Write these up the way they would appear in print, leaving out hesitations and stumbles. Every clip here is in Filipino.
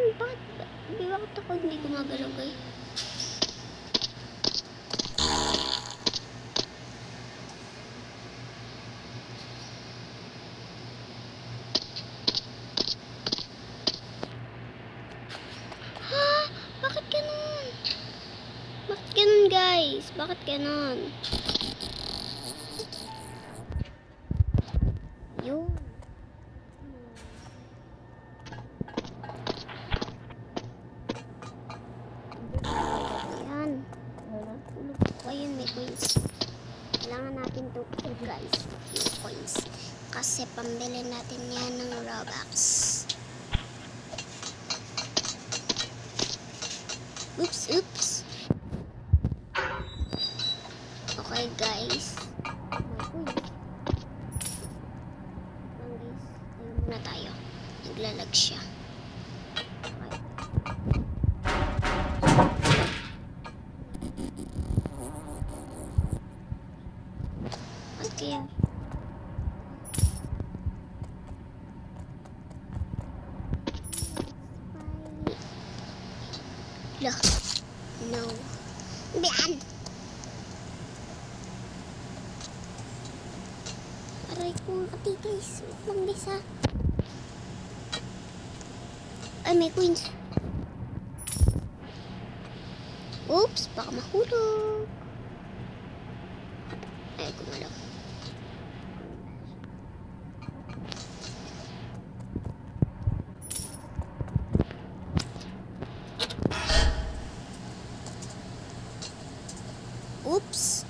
Bakit ako hindi gumagalaw guys? Bakit ganun? Bakit ganun guys? Bakit ganun? Yun. Ayan. Ayun, may coins. Kailangan natin to guys. May coins. Kasi pambili natin yan ng Robux. Oops. Okay guys. Ayun muna tayo. Naglalag siya. Okay. At kaya? Look. No. Bian! Aray ko, ati guys. Wait lang guys ha. Ay, may coins. Oops, baka mahulog. Ay, gumalaw. Oops.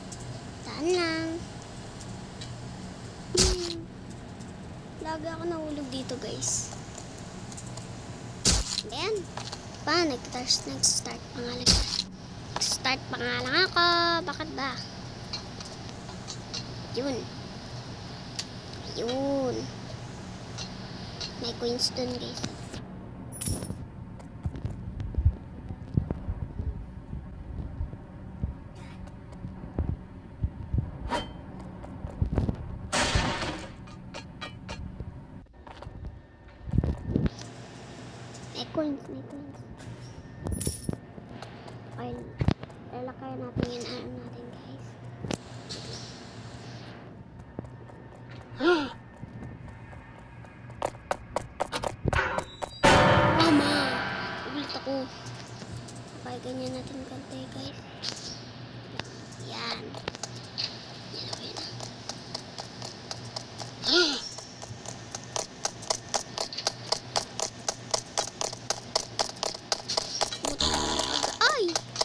Saan lang? Lagi ako nahulog dito guys. Ayan. Nag-start pa nga lang. Nag-start pa nga lang ako. Bakit ba? Yun. May coins dun guys. May coins. Okay. Lalakayan natin yun. Ano natin guys. Mama! Ulit ako. Okay, ganyan natin kante guys. Yan. Okay na.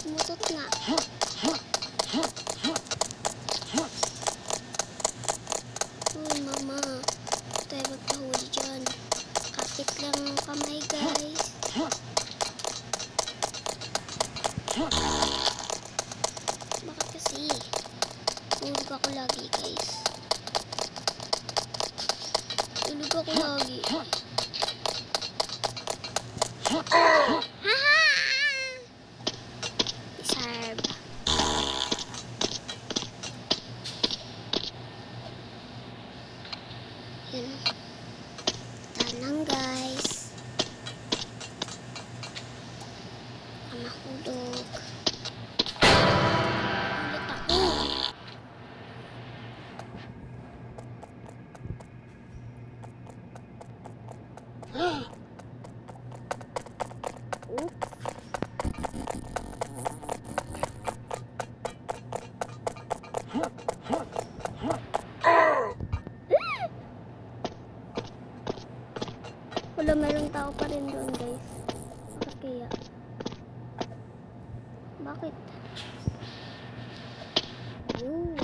Mutot nga. Uy, mama. Tayo magpahuli dyan. Kapit lang ang kamay, guys. Bakit kasi? Tulog ako lagi, guys. Tulog ako lagi. Haha! Sarb. Yun. Tanang guys. Mahulog. Ulit ako. Oops. Wala, mayroong tao pa rin doon guys. Bakit kaya? Bakit? Yun.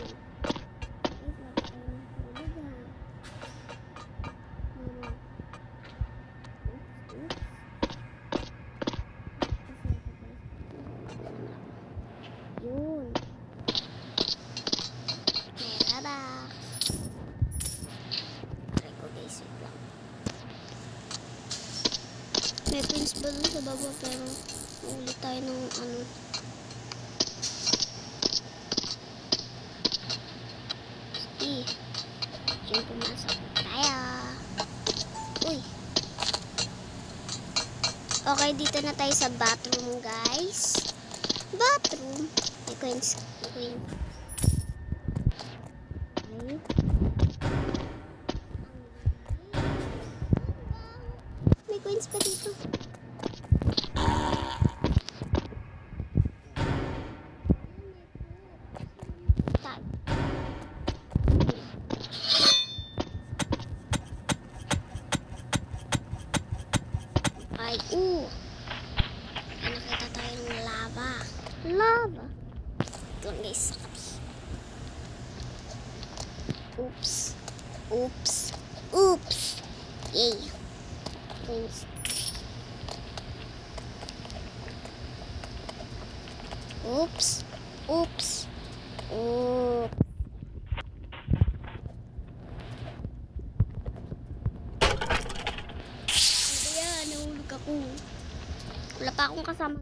Yun. Merabak. Aray ko guys, wait lang. May pins ba dun sa baba pero ulit tayo ng ano. Yung pumasok tayo. Uy. Okay, dito na tayo sa bathroom, guys. Bathroom. May coins. Okay. May coins pa dito. Tag. Ay, may nakita tayong lava. Lava. Ito lang guys. Oops. Oops. Oops. Yay. Coins. Oops. Oops. Oops. Kaya nahulog ako. Wala pa akong kasama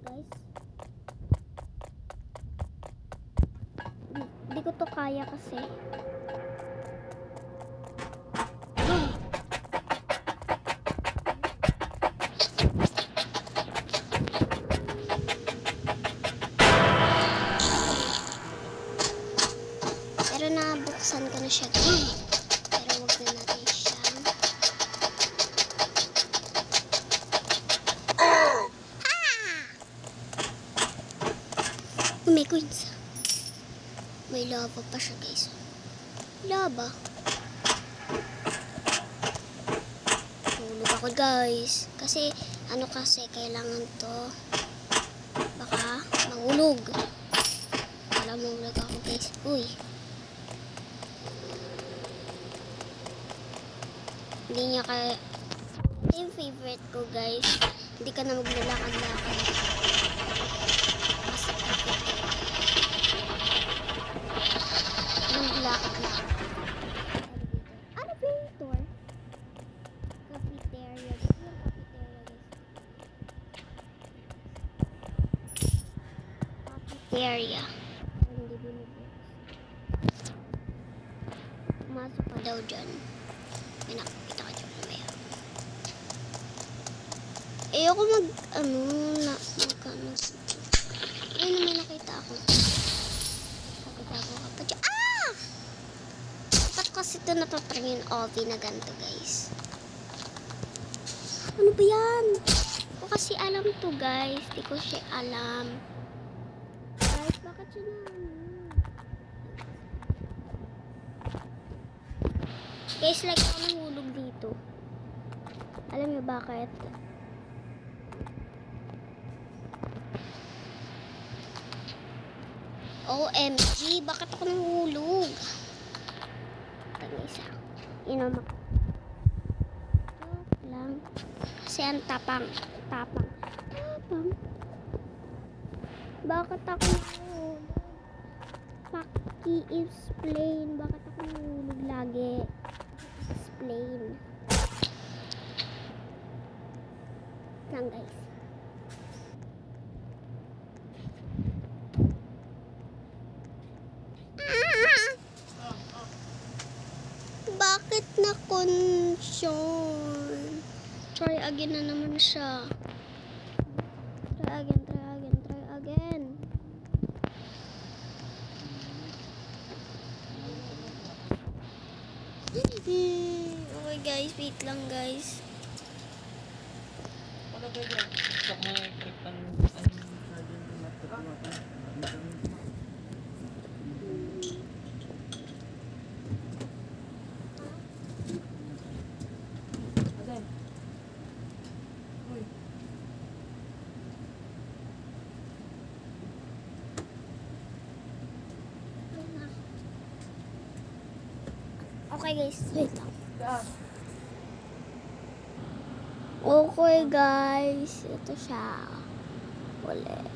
guys. Hindi ko to kaya kasi. Pero nabuksan ko na siya. Pero wag na natin siya. May coins. May lava pa siya guys. Lava. Tulog ako guys. Kasi ano kasi kailangan to. Baka mahulog. Wala mahulog ako guys. Uy. Hindi niya kaya. Ito yung favorite ko guys. Hindi ka na maglalakad-lakad. Lakad-lakad. Elevator. Cafeteria. Ito yung cafeteria guys. Cafeteria. Hindi binubuk. Pumasok ka daw dyan. May nakikita ka dyan mamaya. Ayoko may nakita ako. Tago-tago ka pa dyan. Kasi ito napapring yung oven na ganito guys. Ano ba yan? Ko kasi alam to guys. Di ko siya alam. Guys, bakit siya na guys, like ako nahulog dito. Alam niyo bakit? OMG, bakit ako nahulog? Isa. Inom ako. Joke lang. Kasi ang tapang. Bakit ako nahulog? Paki-explain. Bakit ako nahulog lagi? Explain. Lang guys. Bakit na-consume? Try again na naman siya. Try again. Okay guys, wait lang guys. Okay guys, wait lang. Saan? Okay guys, ito siya. Ulit.